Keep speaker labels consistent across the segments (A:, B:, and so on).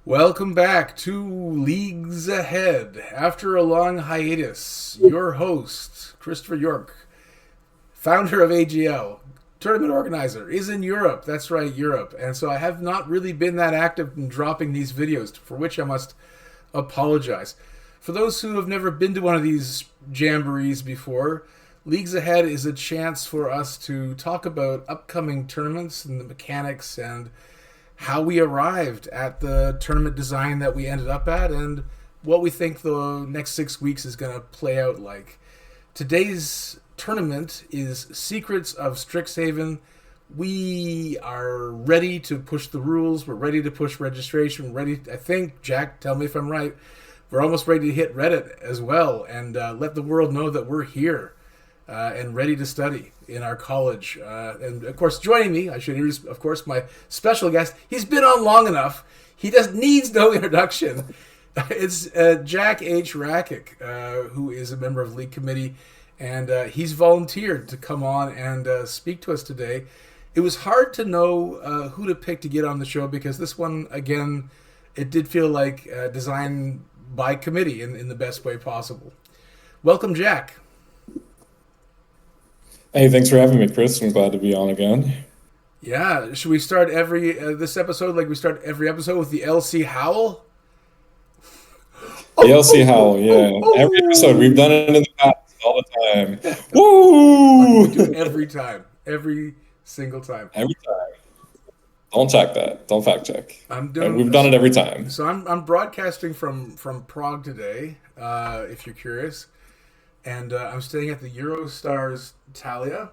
A: Welcome back to Leagues Ahead. After a long hiatus, your host, Christopher York, founder of AGL, tournament organizer, is in Europe. That's right, Europe. And so I have not really been that active in dropping these videos, for which I must apologize. For those who have never been to one of these jamborees before, Leagues Ahead is a chance for us to talk about upcoming tournaments and the mechanics and how we arrived at the tournament design that we ended up at and what we think the next 6 weeks is going to play out like. Today's tournament is Secrets of Strixhaven. We are ready to push the rules. We're ready to push registration. We're ready, I think, Jack, tell me if I'm right. We're almost ready to hit Reddit as well and let the world know that we're here and ready to study in our college. And of course, joining me, I should introduce, of course, my special guest. He's been on long enough. He just needs no introduction. It's Jack H. Rakic, who is a member of the League Committee, and he's volunteered to come on and speak to us today. It was hard to know who to pick to get on the show because this one, again, it did feel like designed by committee in the best way possible. Welcome, Jack.
B: Hey, thanks for having me, Chris. I'm glad to be on again.
A: Yeah, should we start every this episode like we start every episode with the LC Howl?
B: The
A: Oh,
B: LC
A: oh,
B: Howl,
A: oh,
B: yeah.
A: oh,
B: Every episode, we've done
A: oh.
B: it in the past all the time.
A: We do
B: Woo!
A: it every time, every single time.
B: Every time. Don't check that. Don't fact check.
A: I'm
B: And
A: doing
B: we've done it every time.
A: so. I'm broadcasting from Prague today. If you're curious, and I'm staying at the Eurostars Talia,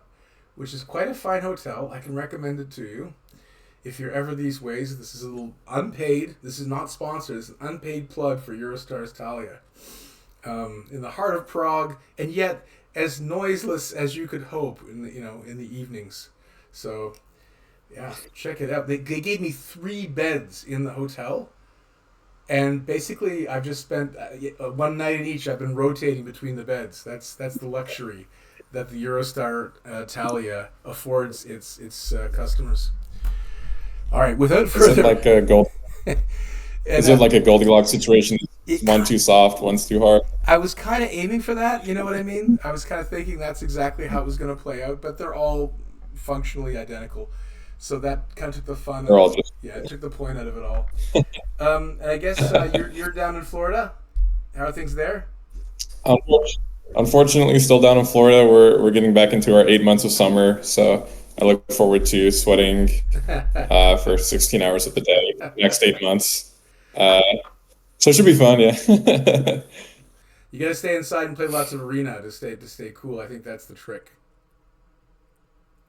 A: which is quite a fine hotel. I can recommend it to you if you're ever these ways. This is a little unpaid. This is not sponsored. It's an unpaid plug for Eurostars Talia, in the heart of Prague, and yet as noiseless as you could hope in in the evenings. So yeah, check it out. They gave me 3 beds in the hotel, and basically I've just spent one night in each. I've been rotating between the beds. That's the luxury that the Eurostar Talia affords its customers. All right, without
B: Is it
A: further,
B: like a gold?
A: and
B: Is it like a Goldilocks situation?
A: it,
B: One too soft, one's too hard.
A: I was kind of aiming for that. You know what I mean? I was kind of thinking that's exactly how it was going to play out, but they're all functionally identical. So that kind of took the fun.
B: They're all just.
A: Yeah, it took the point out of it all. And I guess you're down in Florida. How are things there?
B: Unfortunately, still down in Florida. We're getting back into our 8 months of summer, so I look forward to sweating for 16 hours of the day next 8 months. Uh, so it should be fun, yeah.
A: You got to stay inside and play lots of arena to stay cool. I think that's the trick.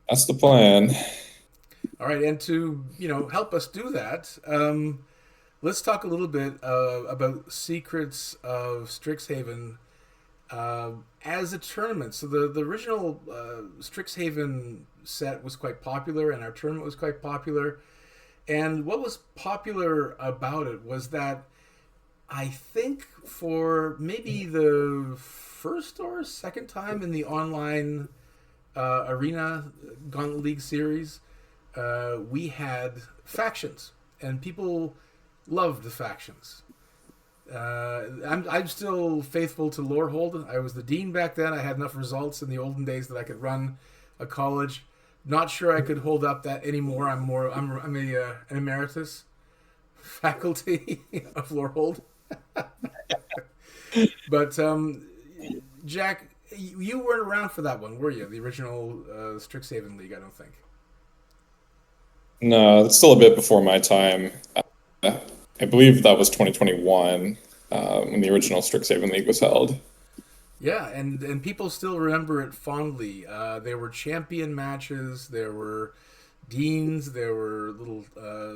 B: That's the plan.
A: All right, and to help us do that, let's talk a little bit about Secrets of Strixhaven as a tournament. So the original Strixhaven set was quite popular, and our tournament was quite popular. And what was popular about it was that I think for maybe the first or second time in the online arena Gauntlet League series, we had factions, and people loved the factions. I'm still faithful to Lorehold. I was the dean back then. I had enough results in the olden days that I could run a college. Not sure I could hold up that anymore. I'm an emeritus faculty of Lorehold. But Jack, you weren't around for that one, were you? The original Strixhaven League, I don't think.
B: No, it's still a bit before my time. Uh, I believe that was 2021 when the original Strixhaven League was held.
A: Yeah, and people still remember it fondly. There were champion matches, there were deans, there were little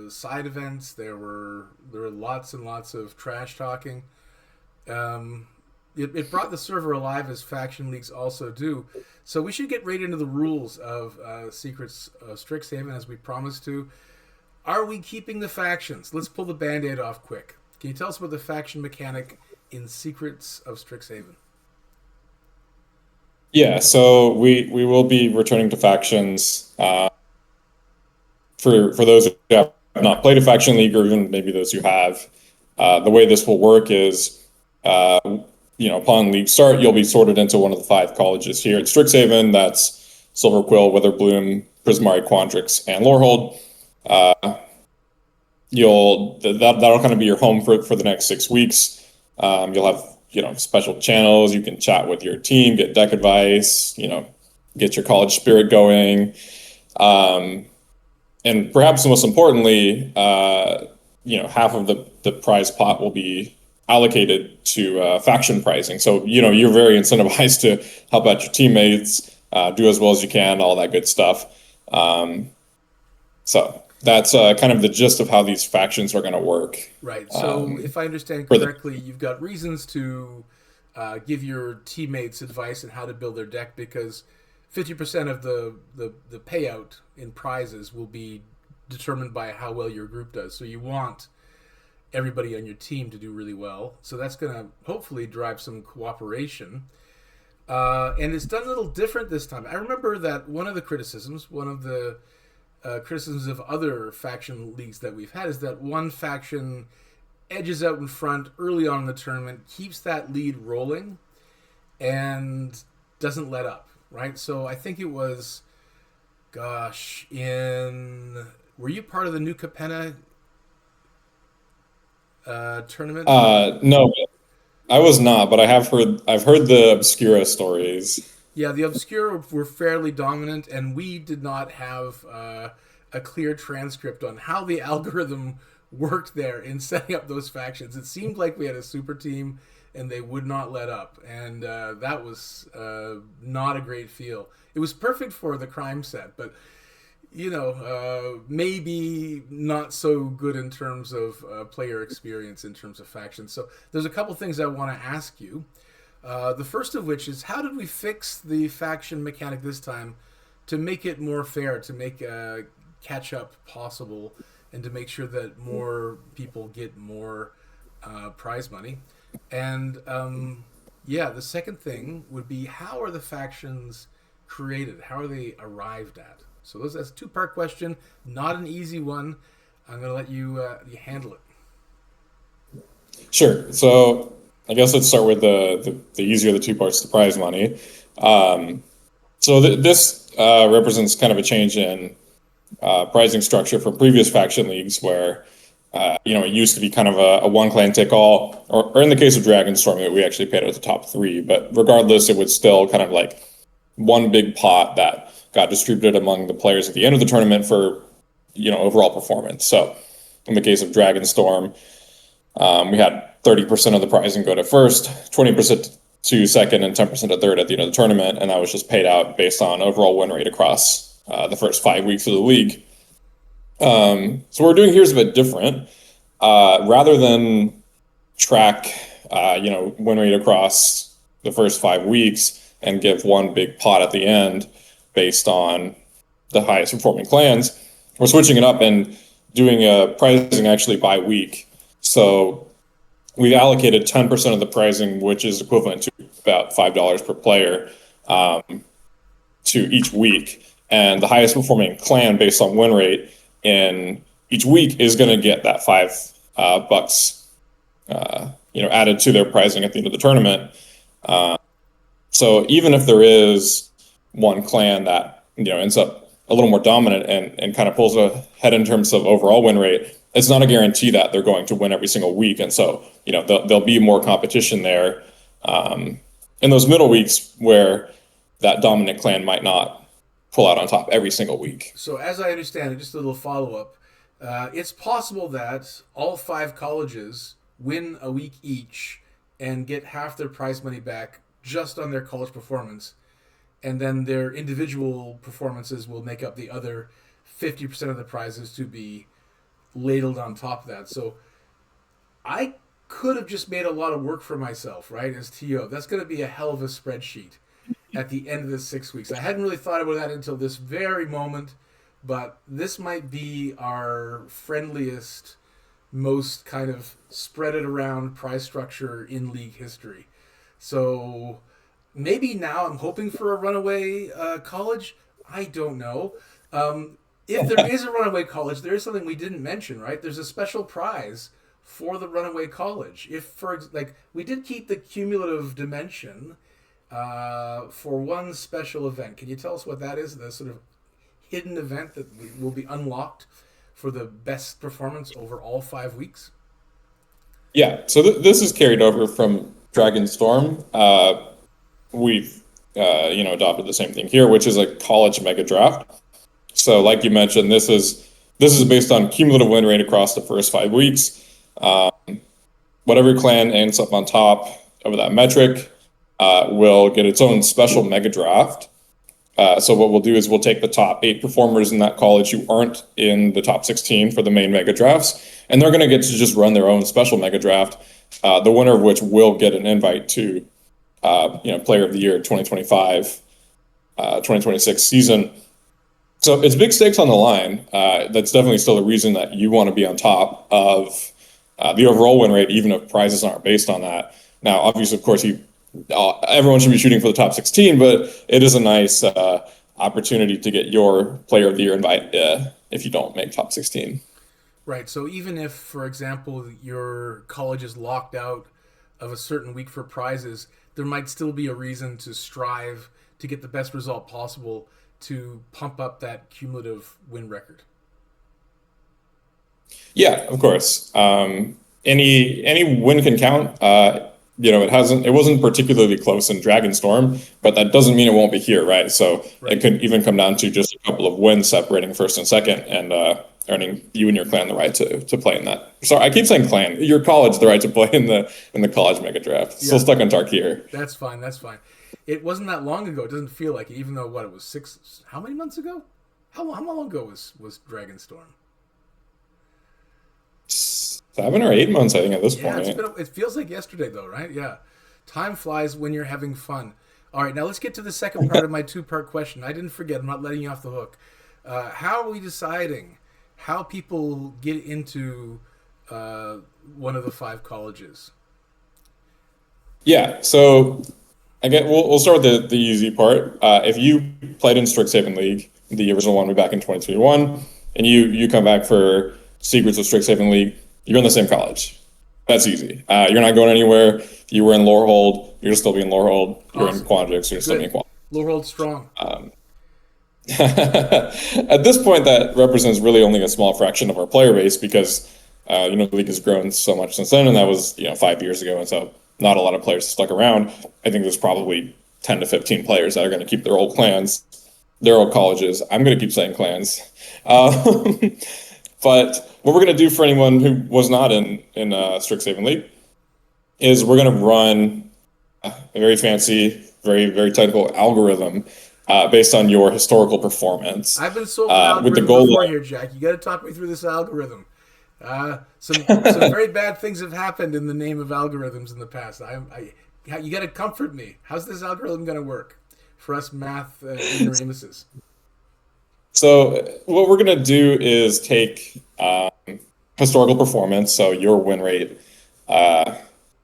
A: side events, there were lots and lots of trash talking. Um, it brought the server alive as faction leagues also do. So we should get right into the rules of Secrets of Strixhaven as we promised to. Are we keeping the factions? Let's pull the band-aid off quick. Can you tell us about the faction mechanic in Secrets of Strixhaven?
B: Yeah, so we will be returning to factions for those who have not played a faction league, or even maybe those who have, the way this will work is, upon league start, you'll be sorted into one of the 5 colleges here at Strixhaven. That's Silverquill, Witherbloom, Prismari, Quandrix, and Lorehold. That'll kind of be your home for the next 6 weeks. You'll have special channels. You can chat with your team, get deck advice, get your college spirit going, and perhaps most importantly, half of the prize pot will be allocated to faction pricing. So you're very incentivized to help out your teammates, do as well as you can, all that good stuff. So that's kind of the gist of how these factions are going to work.
A: Right. So if I understand correctly, you've got reasons to give your teammates advice on how to build their deck, because 50% of the payout in prizes will be determined by how well your group does. So you want everybody on your team to do really well. So that's going to hopefully drive some cooperation. And it's done a little different this time. I remember that one of the criticisms of other faction leagues that we've had is that one faction edges out in front early on in the tournament, keeps that lead rolling, and doesn't let up, right? So I think it was, were you part of the New Capenna tournament?
B: No, I was not, but I've heard the Obscura stories.
A: Yeah, the Obscura were fairly dominant, and we did not have a clear transcript on how the algorithm worked there in setting up those factions. It seemed like we had a super team, and they would not let up, and that was not a great feel. It was perfect for the crime set, but maybe not so good in terms of player experience in terms of factions. So there's a couple things I want to ask you. The first of which is, how did we fix the faction mechanic this time to make it more fair, to make catch up possible, and to make sure that more people get more prize money? And the second thing would be, how are the factions created? How are they arrived at? So that's a two-part question, not an easy one. I'm going to let you handle it.
B: Sure. So I guess let's start with the easier of the 2 parts, the prize money. This represents kind of a change in pricing structure from previous faction leagues where, it used to be kind of a one clan take all, or in the case of Dragonstorm, we actually paid out the top 3. But regardless, it was still kind of like one big pot that got distributed among the players at the end of the tournament for, overall performance. So in the case of Dragonstorm, we had 30% of the pricing go to first, 20% to second, and 10% to third at the end of the tournament, and that was just paid out based on overall win rate across the first 5 weeks of the league. So what we're doing here is a bit different. Rather than track, win rate across the first 5 weeks and give one big pot at the end based on the highest performing clans, we're switching it up and doing pricing actually by week. So we've allocated 10% of the pricing, which is equivalent to about $5 per player, to each week. And the highest performing clan based on win rate in each week is going to get that $5, added to their pricing at the end of the tournament. So even if there is one clan that, ends up a little more dominant and kind of pulls ahead in terms of overall win rate, it's not a guarantee that they're going to win every single week. And so, there'll be more competition there in those middle weeks where that dominant clan might not pull out on top every single week.
A: So as I understand it, just a little follow-up, it's possible that all 5 colleges win a week each and get half their prize money back just on their college performance, and then their individual performances will make up the other 50% of the prizes to be ladled on top of that. So I could have just made a lot of work for myself, right, as TO. That's going to be a hell of a spreadsheet at the end of the 6 weeks. I hadn't really thought about that until this very moment, but this might be our friendliest, most kind of spread it around prize structure in league history. So maybe now I'm hoping for a runaway college. I don't know. if there is a runaway college, there is something we didn't mention, right? There's a special prize for the runaway college. If, like, we did keep the cumulative dimension for one special event. Can you tell us what that is? The sort of hidden event that will be unlocked for the best performance over all 5 weeks?
B: Yeah, so this is carried over from Dragon Storm. We've adopted the same thing here, which is a college mega draft. So, like you mentioned, this is based on cumulative win rate across the first 5 weeks. Whatever clan ends up on top of that metric will get its own special mega draft. So what we'll do is we'll take the top 8 performers in that college who aren't in the top 16 for the main mega drafts, and they're going to get to just run their own special mega draft. The winner of which will get an invite to, Player of the Year 2025, 2026 season. So it's big stakes on the line. That's definitely still a reason that you want to be on top of the overall win rate, even if prizes aren't based on that. Now, obviously, of course, everyone should be shooting for the top 16, but it is a nice opportunity to get your Player of the Year invite if you don't make top 16.
A: Right. So even if, for example, your college is locked out of a certain week for prizes, there might still be a reason to strive to get the best result possible to pump up that cumulative win record.
B: Yeah, of course. Any win can count. It wasn't particularly close in Dragonstorm, but that doesn't mean it won't be here, right? So
A: Right.
B: It could even come down to just a couple of wins separating first and second, and earning you and your clan the right to play in that. Sorry, I keep saying clan. Your college the right to play in the college mega draft. Still stuck on Tarkir.
A: That's fine. That's fine. It wasn't that long ago. It doesn't feel like it, even though it was how many months ago? How long ago was Dragonstorm?
B: 7 or 8 months, I think, at this point.
A: It feels like yesterday, though, right? Yeah. Time flies when you're having fun. All right, now let's get to the second part of my 2-part question. I didn't forget. I'm not letting you off the hook. How are we deciding how people get into one of the 5 colleges?
B: Yeah, so again, we'll start with the easy part. If you played in Strixhaven League, the original one way back in 2021, and you come back for Secrets of Strixhaven League, you're in the same college. That's easy. You're not going anywhere. If you were in Lorehold, you're still be in Lorehold. You're in Quandrix, you're still be in Quandrix.
A: Lorehold strong.
B: At this point, that represents really only a small fraction of our player base because the league has grown so much since then, and that was 5 years ago, and so not a lot of players stuck around. I think there's probably 10 to 15 players that are going to keep their old clans, their old colleges. I'm going to keep saying clans. But what we're going to do for anyone who was not in Strixhaven League is we're going to run a very fancy, very, very technical algorithm based on your historical performance.
A: I've been sold an algorithm with the goal before here, Jack. You got to talk me through this algorithm. Some very bad things have happened in the name of algorithms in the past. You got to comfort me. How's this algorithm going to work for us math ignoramuses?
B: So what we're going to do is take historical performance, so your win rate. I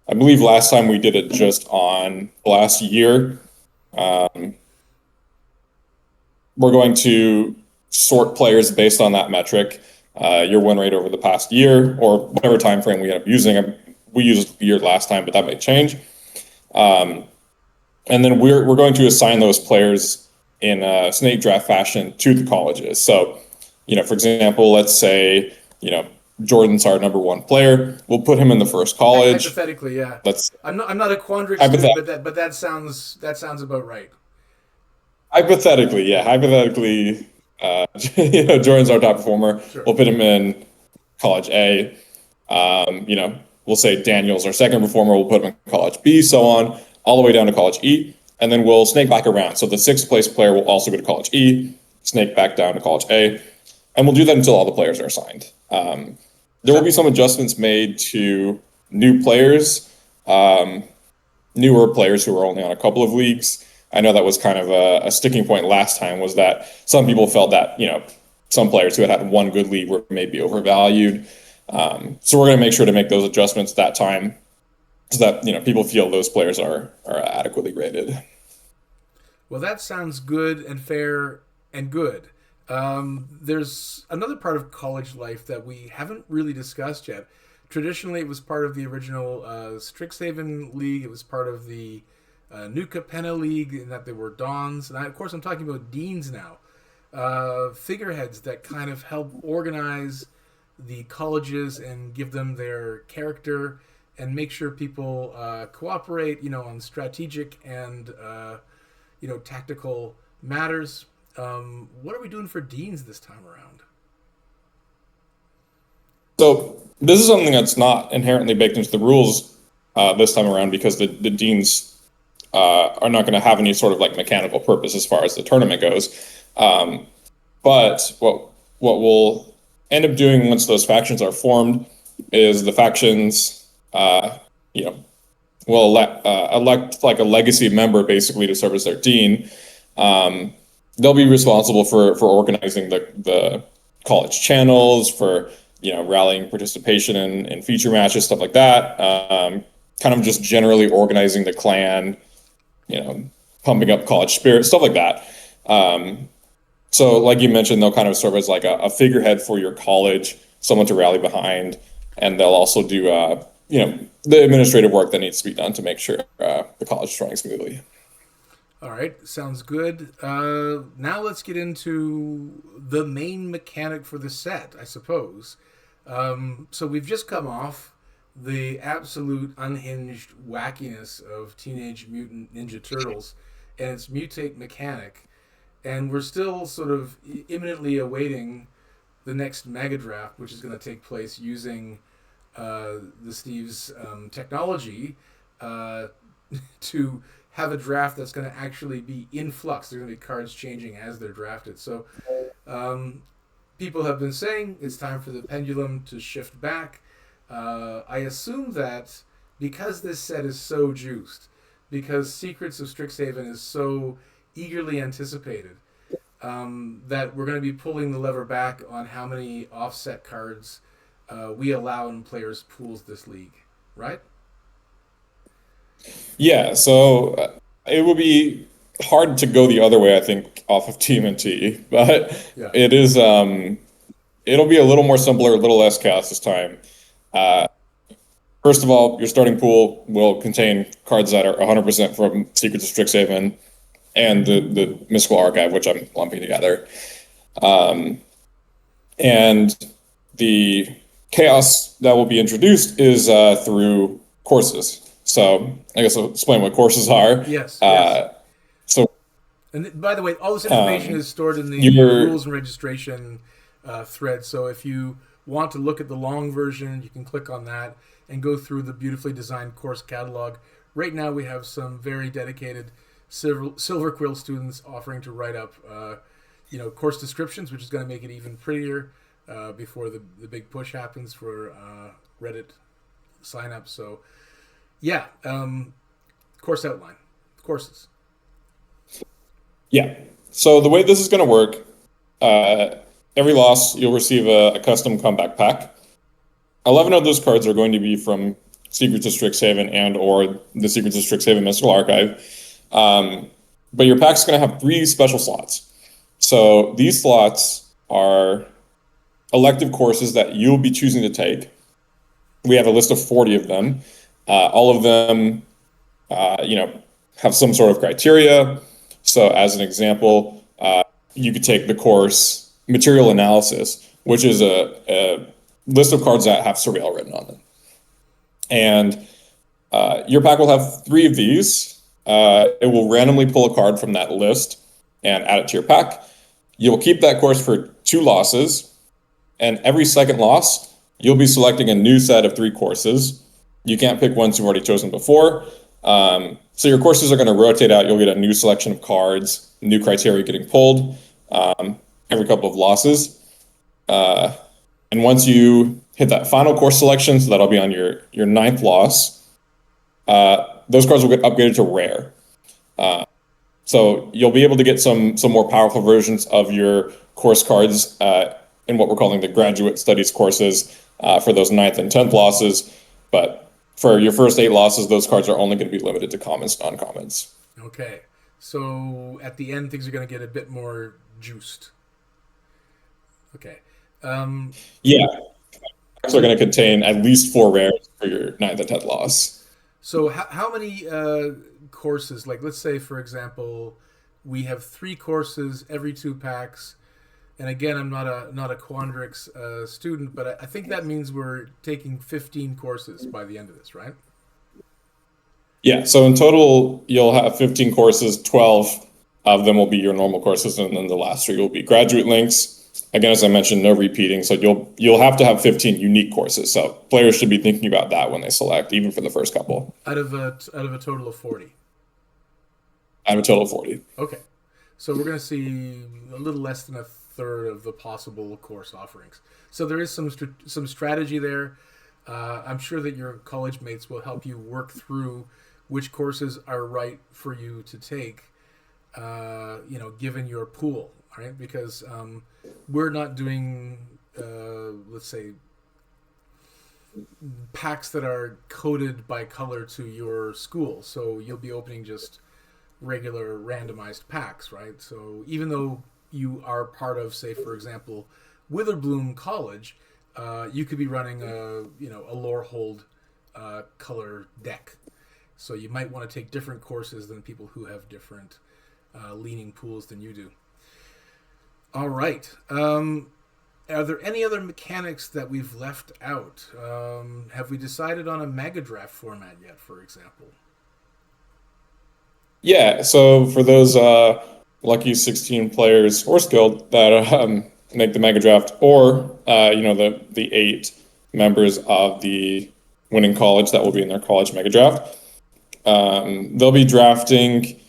B: believe last time we did it just on last year. We're going to sort players based on that metric, your win rate over the past year, or whatever time frame we end up using. We used year last time, but that may change. And then we're going to assign those players in a snake draft fashion to the colleges. So, for example, let's say, Jordan's our number 1 player. We'll put him in the first college.
A: Hypothetically, yeah. I'm not a Quandrix student, but that sounds about right.
B: Hypothetically, yeah. Hypothetically, Jordan's our top performer. Sure. We'll put him in college A. We'll say Daniel's our second performer. We'll put him in college B, so on, all the way down to college E. And then we'll snake back around. So the 6th place player will also go to college E, snake back down to college A, and we'll do that until all the players are assigned. There will be some adjustments made to new players, newer players who are only on a couple of leagues. I know that was kind of a sticking point last time, was that some people felt that, some players who had 1 good league were maybe overvalued. So we're going to make sure to make those adjustments that time, so that people feel those players are adequately rated.
A: Well, that sounds good and fair and good. There's another part of college life that we haven't really discussed yet. Traditionally, it was part of the original Strixhaven League. It was part of the Nuka Penna League, in that there were Dons. And of course, I'm talking about Deans now. Figureheads that kind of help organize the colleges and give them their character and make sure people cooperate, on strategic and, tactical matters. What are we doing for Deans this time around?
B: So this is something that's not inherently baked into the rules this time around, because the deans are not going to have any sort of like mechanical purpose as far as the tournament goes. But what we'll end up doing once those factions are formed is the factions, you know, will elect like a legacy member basically to serve as their dean. They'll be responsible for organizing the college channels, for rallying participation in feature matches, stuff like that. Kind of just generally organizing the clan, pumping up college spirit, stuff like that. So like you mentioned, they'll kind of serve as like a figurehead for your college, someone to rally behind, and they'll also do the administrative work that needs to be done to make sure the college is running smoothly.
A: All right, sounds good. Now let's get into the main mechanic for the set, I suppose. So we've just come off the absolute unhinged wackiness of Teenage Mutant Ninja Turtles and its mutate mechanic, and we're still sort of imminently awaiting the next Mega Draft, which is going to take place using the Steve's technology to have a draft that's going to actually be in flux. There are going to be cards changing as they're drafted. So people have been saying it's time for the pendulum to shift back. I assume that because this set is so juiced, because Secrets of Strixhaven is so eagerly anticipated, that we're going to be pulling the lever back on how many offset cards we allow in players' pools this league, right?
B: Yeah, so it would be hard to go the other way, I think, off of TMNT, but
A: Yeah.
B: it is it'll be a little more simpler, a little less chaos this time. Uh, First of all, your starting pool will contain cards that are 100% from Secrets of Strixhaven and the Mystical Archive, which I'm lumping together. And the chaos that will be introduced is through courses. So I guess I'll explain what courses are.
A: Yes. Yes.
B: So
A: And by the way, all this information is stored in the
B: your
A: rules and registration thread. So if you want to look at the long version, you can click on that and go through the beautifully designed course catalog. Right now, we have some very dedicated Silver Quill students offering to write up, course descriptions, which is going to make it even prettier before the big push happens for Reddit sign up. So, yeah, course outline, courses.
B: Yeah. So the way this is going to work, every loss you'll receive a custom comeback pack. 11 of those cards are going to be from Secrets of Strixhaven and or the Secrets of Strixhaven Mystical Archive. But your pack's going to have 3 special slots. So these slots are elective courses that you'll be choosing to take. We have a list of 40 of them. All of them, have some sort of criteria. So as an example, you could take the course Material Analysis, which is a list of cards that have Surveil written on them. And your pack will have 3 of these. It will randomly pull a card from that list and add it to your pack. You'll keep that course for 2 losses. And every second loss, you'll be selecting a new set of 3 courses. You can't pick ones you've already chosen before. So your courses are going to rotate out. You'll get a new selection of cards, new criteria getting pulled every couple of losses. And once you hit that final course selection, so that'll be on your 9th loss, those cards will get upgraded to rare. So you'll be able to get some more powerful versions of your course cards in what we're calling the graduate studies courses for those 9th and 10th losses. But for your first 8 losses, those cards are only going to be limited to commons, non-commons.
A: Okay. So at the end, things are going to get a bit more juiced. Okay. Um,
B: Yeah, packs are going to contain at least 4 rares for your ninth and 10th loss.
A: so how many courses? Like, let's say, for example, we have 3 courses every 2 packs. And again, I'm not a Quandrix student, but I think that means we're taking 15 courses by the end of this, right?
B: Yeah, so in total, you'll have 15 courses, 12 of them will be your normal courses, and then the last 3 will be graduate links. Again, as I mentioned, no repeating, so you'll have to have 15 unique courses. So players should be thinking about that when they select, even for the first couple.
A: Out of a total of 40.
B: I have a total of 40.
A: Okay, so we're going to see a little less than a third of the possible course offerings. So there is some strategy there. I'm sure that your college mates will help you work through which courses are right for you to take. Given your pool, right? Because we're not doing, let's say, packs that are coded by color to your school. So you'll be opening just regular randomized packs, right? So even though you are part of, say, for example, Witherbloom College, you could be running a Lorehold color deck. So you might want to take different courses than people who have different leaning pools than you do. All right. Are there any other mechanics that we've left out? Have we decided on a Mega Draft format yet, for example?
B: Yeah, so for those lucky 16 players or skilled that make the mega draft, or the 8 members of the winning college that will be in their college mega draft, they'll be drafting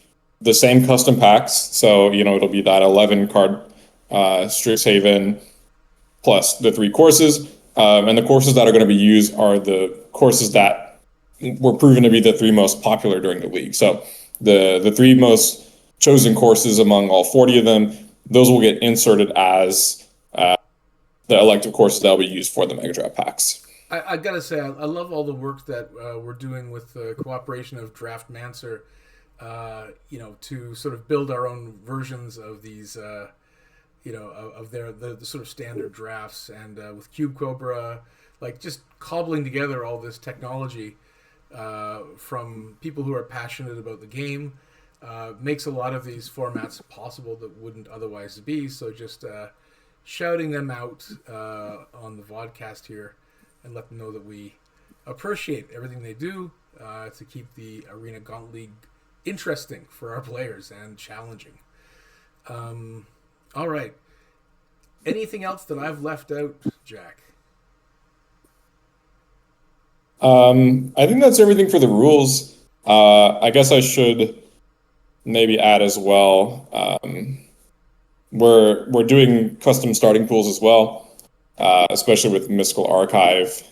B: the same custom packs. So it'll be that 11 card Strixhaven plus the 3 courses, and the courses that are going to be used are the courses that were proven to be the 3 most popular during the league. So the 3 most chosen courses among all 40 of them, those will get inserted as the elective courses that will be used for the Mega Draft packs.
A: I gotta say, I love all the work that we're doing with the cooperation of Draftmancer, to sort of build our own versions of these, of the sort of standard drafts, and with Cube Cobra, like just cobbling together all this technology from people who are passionate about the game, makes a lot of these formats possible that wouldn't otherwise be. So just shouting them out on the vodcast here and let them know that we appreciate everything they do to keep the Arena Gauntlet League interesting for our players and challenging. All right. Anything else that I've left out, Jack?
B: I think that's everything for the rules. I guess I should maybe add as well. We're doing custom starting pools as well, especially with Mystical Archive,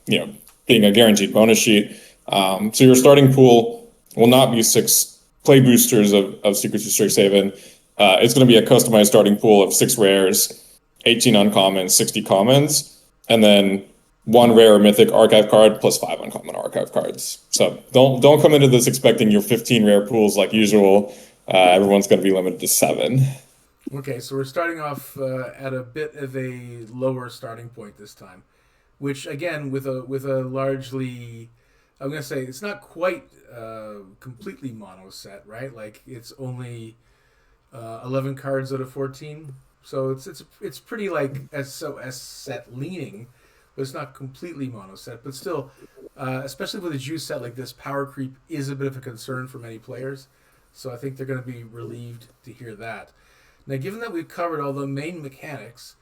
B: being a guaranteed bonus sheet. So your starting pool will not be 6 play boosters of Secrets of Strixhaven. It's going to be a customized starting pool of 6 rares, 18 uncommons, 60 commons, and then 1 rare mythic archive card plus 5 uncommon archive cards. So don't come into this expecting your 15 rare pools like usual. Everyone's going to be limited to 7.
A: Okay, so we're starting off at a bit of a lower starting point this time, which again with a largely, I'm gonna say it's not quite completely mono set, right? Like it's only 11 cards out of 14, so it's pretty like S set leaning, but it's not completely mono set. But still, especially with a juice set like this, power creep is a bit of a concern for many players. So I think they're going to be relieved to hear that. Now, given that we've covered all the main mechanics,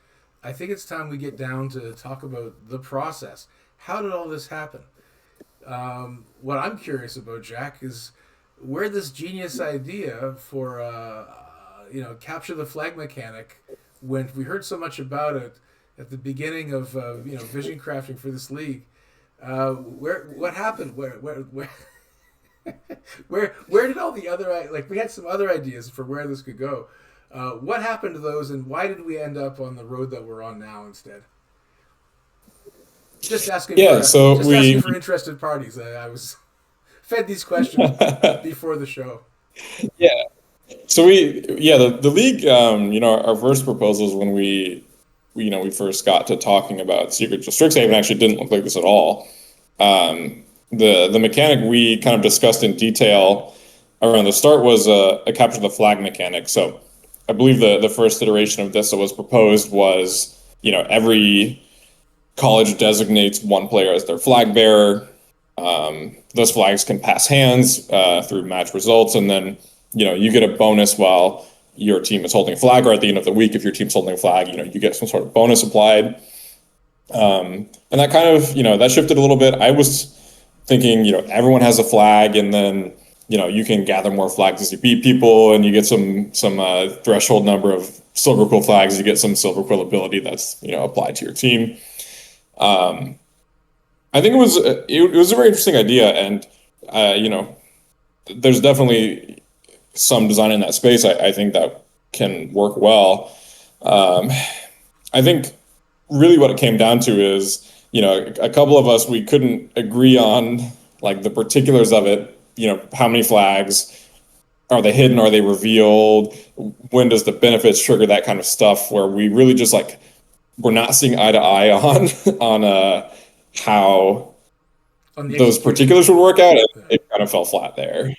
A: I think it's time we get down to talk about the process. How did all this happen? What I'm curious about, Jack, is where this genius idea for capture the flag mechanic went. We heard so much about it at the beginning of vision crafting for this league. What happened? Where did all the other, we had some other ideas for where this could go. What happened to those, and why did we end up on the road that we're on now instead? Just asking. Asking for interested parties. I was fed these questions before the show.
B: Yeah. So the league, our first proposals when we we first got to talking about Secrets of Strixhaven, actually didn't look like this at all. The mechanic we kind of discussed in detail around the start was a capture the flag mechanic. So I believe the first iteration of this that was proposed was, every college designates one player as their flag bearer. Those flags can pass hands through match results, and then you get a bonus while your team is holding a flag, or at the end of the week, if your team's holding a flag, you get some sort of bonus applied. And that kind of that shifted a little bit. I was thinking everyone has a flag, and then you can gather more flags as you beat people, and you get some threshold number of silver quill flags. You get some silver quill ability that's applied to your team. I think it was a very interesting idea, and there's definitely some design in that space. I think that can work well. I think really what it came down to is a couple of us, we couldn't agree on like the particulars of it. How many flags are they hidden? Are they revealed? When does the benefits trigger? That kind of stuff, where we really just we're not seeing eye to eye on how those particulars would work out. It kind of fell flat there.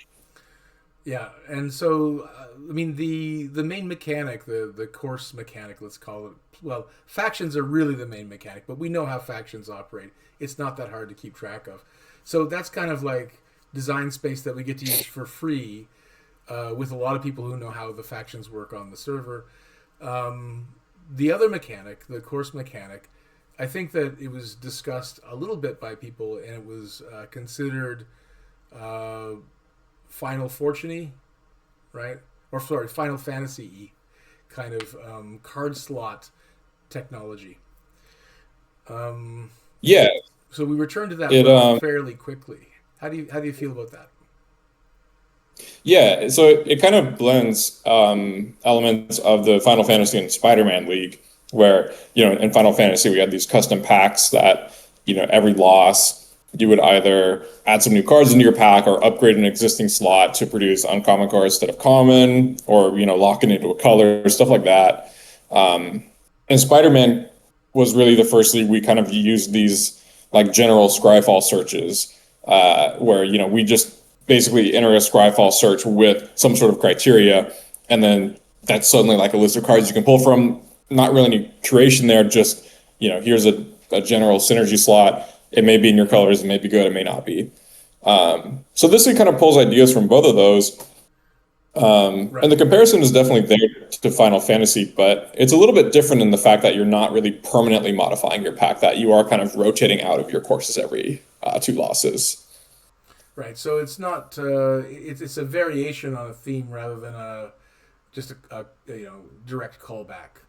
A: Yeah, and so I mean the main mechanic, the course mechanic, let's call it. Well, factions are really the main mechanic, but we know how factions operate. It's not that hard to keep track of. So that's kind of like design space that we get to use for free with a lot of people who know how the factions work on the server. The other mechanic, the course mechanic, I think that it was discussed a little bit by people, and it was considered Final Fortune-y, right? Or sorry, Final Fantasy-y kind of card slot technology.
B: Yeah.
A: So we returned to that fairly quickly. How do you feel about that?
B: Yeah, so it kind of blends elements of the Final Fantasy and Spider-Man League, where in Final Fantasy we had these custom packs that every loss you would either add some new cards into your pack or upgrade an existing slot to produce uncommon cards instead of common, or lock it into a color, stuff like that. And Spider-Man was really the first league we kind of used these like general Scryfall searches, where we just basically enter a Scryfall search with some sort of criteria, and then that's suddenly like a list of cards you can pull from. Not really any curation there, just here's a general synergy slot. It may be in your colors, it may be good, it may not be. So this kind of pulls ideas from both of those.
A: Right.
B: And the comparison is definitely there to Final Fantasy, but it's a little bit different in the fact that you're not really permanently modifying your pack, that you are kind of rotating out of your courses every 2 losses.
A: Right. So it's not it's a variation on a theme rather than just a direct callback.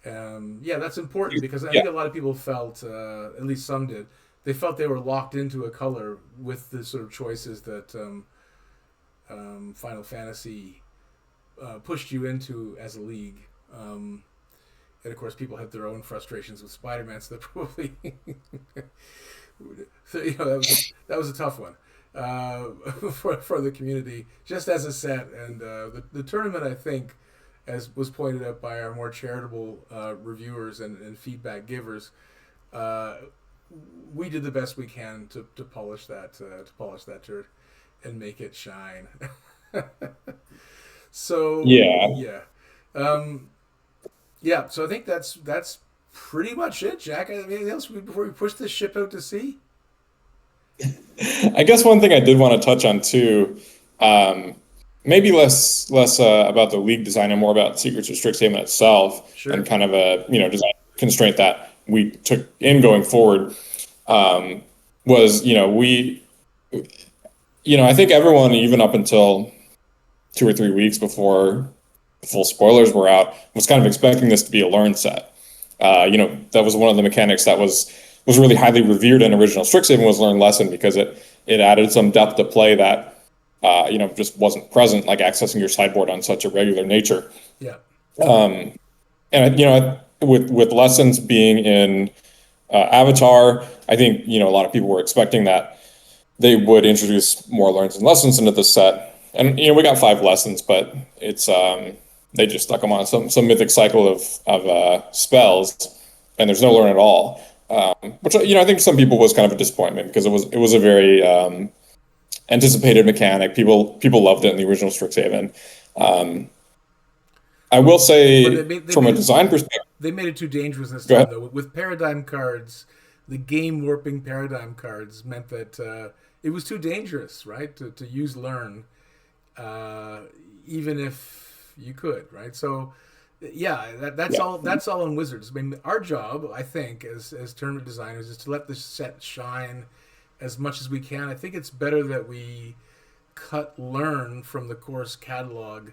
A: Yeah, that's important because I think a lot of people felt, at least some did, they felt they were locked into a color with the sort of choices that Final Fantasy pushed you into as a league. And of course, people had their own frustrations with Spider-Man, so they probably so, that was a tough one for the community, just as a set. And the tournament, I think, as was pointed out by our more charitable reviewers and feedback givers, we did the best we can to polish that turd and make it shine. So yeah. So I think that's pretty much it, Jack. Anything else before we push this ship out to sea?
B: I guess one thing I did want to touch on too, maybe less about the league design and more about Secrets of Strixhaven itself,
A: Sure.
B: and kind of a design constraint that we took in going forward, was I think everyone, even up until 2 or 3 weeks before the full spoilers were out, was kind of expecting this to be a learn set. That was one of the mechanics that was really highly revered in original Strixhaven, was learn lesson, because it added some depth to play that just wasn't present, like accessing your sideboard on such a regular nature.
A: Yeah.
B: And with lessons being in Avatar, I think a lot of people were expecting that they would introduce more learns and lessons into the set. And we got 5 lessons, but it's they just stuck them on some mythic cycle of spells, and there's no learn at all. Which I think some people was kind of a disappointment because it was a very anticipated mechanic. People loved it in the original Strixhaven. Um, I will
A: But
B: say from a design perspective,
A: they made it too dangerous this
B: go
A: time
B: ahead.
A: though. With paradigm cards, the game warping paradigm cards meant that it was too dangerous, right? To use learn, uh, even if you could, right? So yeah, that's
B: Yeah.
A: all. That's all on Wizards. I mean, our job, I think, as tournament designers, is to let the set shine as much as we can. I think it's better that we cut learn from the course catalog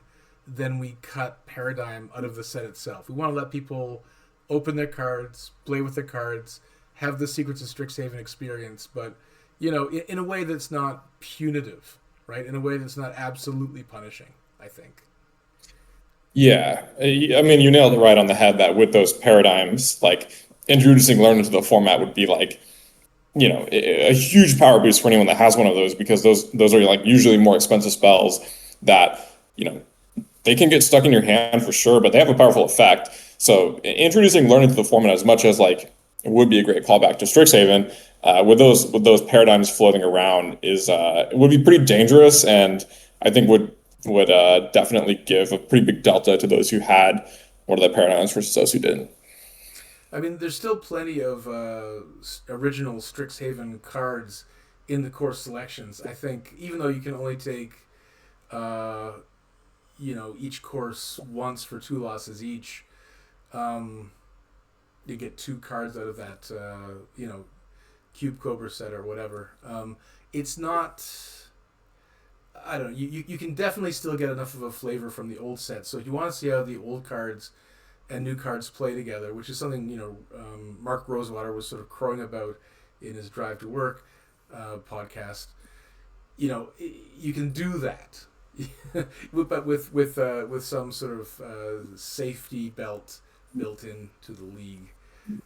A: than we cut paradigm out of the set itself. We want to let people open their cards, play with their cards, have the Secrets of Strixhaven experience, but in a way that's not punitive, right? In a way that's not absolutely punishing, I think.
B: Yeah, I mean, you nailed it right on the head that with those paradigms, like introducing learn into the format would be like, a huge power boost for anyone that has one of those because those are like usually more expensive spells that, they can get stuck in your hand for sure, but they have a powerful effect. So introducing learn into the format as much as like it would be a great callback to Strixhaven, with those paradigms floating around is it would be pretty dangerous, and I think would definitely give a pretty big delta to those who had one of the paradigms versus those who didn't.
A: I mean, there's still plenty of original Strixhaven cards in the core selections. I think even though you can only take, uh, each course once for 2 losses each, um, you get 2 cards out of that, Cube Cobra set or whatever. It's not. I don't know. You can definitely still get enough of a flavor from the old set. So if you want to see how the old cards and new cards play together, which is something Mark Rosewater was sort of crowing about in his Drive to Work podcast. You can do that, but with some sort of safety belt built into the league.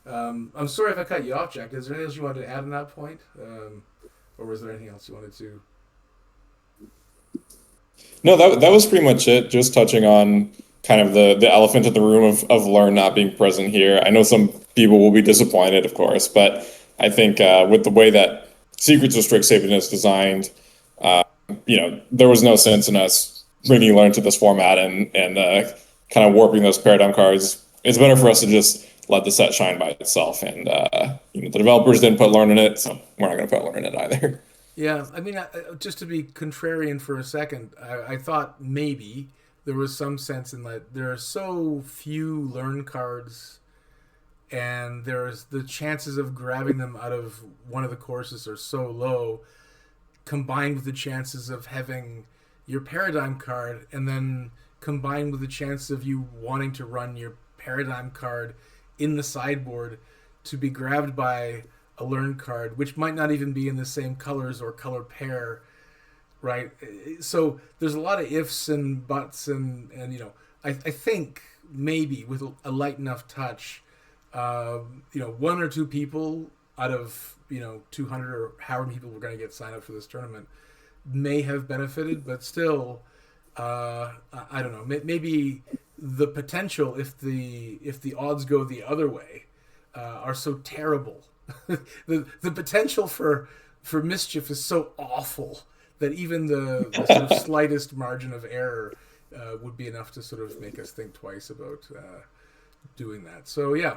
A: I'm sorry if I cut you off, Jack. Is there anything else you wanted to add on that point, or was there anything else you wanted to?
B: No, that was pretty much it. Just touching on kind of the elephant in the room of Learn not being present here. I know some people will be disappointed, of course, but I think with the way that Secrets of Strixhaven is designed, there was no sense in us bringing Learn to this format and kind of warping those paradigm cards. It's better for us to just let the set shine by itself, and the developers didn't put Learn in it, so we're not going to put Learn in it either.
A: Yeah, I mean, just to be contrarian for a second, I thought maybe there was some sense in that there are so few learn cards, and there's the chances of grabbing them out of one of the courses are so low, combined with the chances of having your paradigm card, and then combined with the chance of you wanting to run your paradigm card in the sideboard to be grabbed by a learn card, which might not even be in the same colors or color pair, right? So there's a lot of ifs and buts, and I think maybe with a light enough touch, one or two people out of 200 or however many people were going to get signed up for this tournament may have benefited, but still, I don't know. Maybe the potential, if the odds go the other way, are so terrible. the potential for mischief is so awful that even the sort of slightest margin of error would be enough to sort of make us think twice about doing that. So yeah,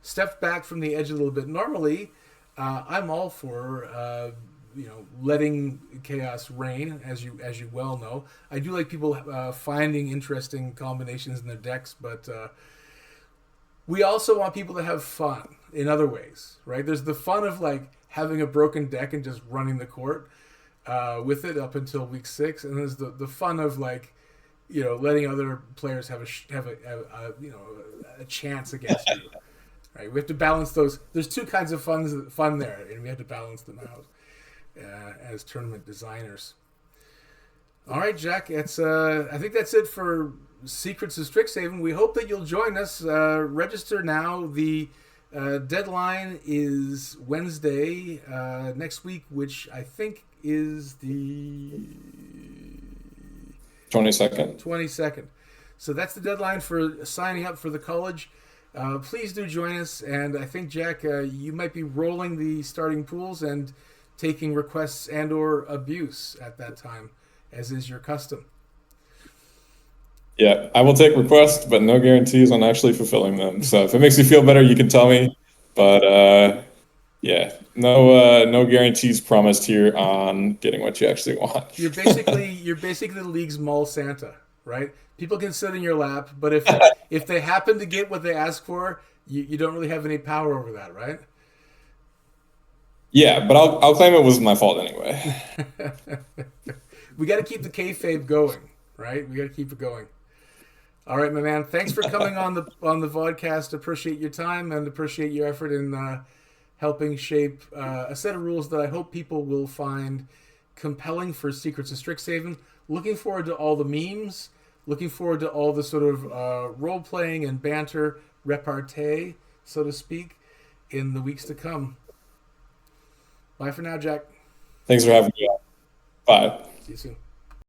A: stepped back from the edge a little bit. Normally, I'm all for letting chaos reign, as you well know. I do like people finding interesting combinations in their decks, but we also want people to have fun in other ways, right? There's the fun of like having a broken deck and just running the court with it up until week 6, and there's the fun of like letting other players have a chance against you, right? We have to balance those. There's two kinds of fun there, and we have to balance them out as tournament designers. All right, Jack. It's I think that's it for Secrets of Strixhaven. We hope that you'll join us. Register now. The deadline is Wednesday next week, which I think is the
B: 22nd.
A: 22nd. So that's the deadline for signing up for the college. Please do join us. And I think, Jack, you might be rolling the starting pools and taking requests and or abuse at that time, as is your custom.
B: Yeah, I will take requests, but no guarantees on actually fulfilling them. So if it makes you feel better, you can tell me. But yeah, no guarantees promised here on getting what you actually want.
A: You're basically the league's mall Santa, right? People can sit in your lap, but if they happen to get what they ask for, you don't really have any power over that, right?
B: Yeah, but I'll claim it was my fault anyway.
A: We got to keep the kayfabe going, right? We got to keep it going. All right, my man. Thanks for coming on the podcast. Appreciate your time and appreciate your effort in helping shape a set of rules that I hope people will find compelling for Secrets of Strixhaven. Looking forward to all the memes. Looking forward to all the sort of role playing and banter repartee, so to speak, in the weeks to come. Bye for now, Jack.
B: Thanks for having me on. Bye.
A: See you soon.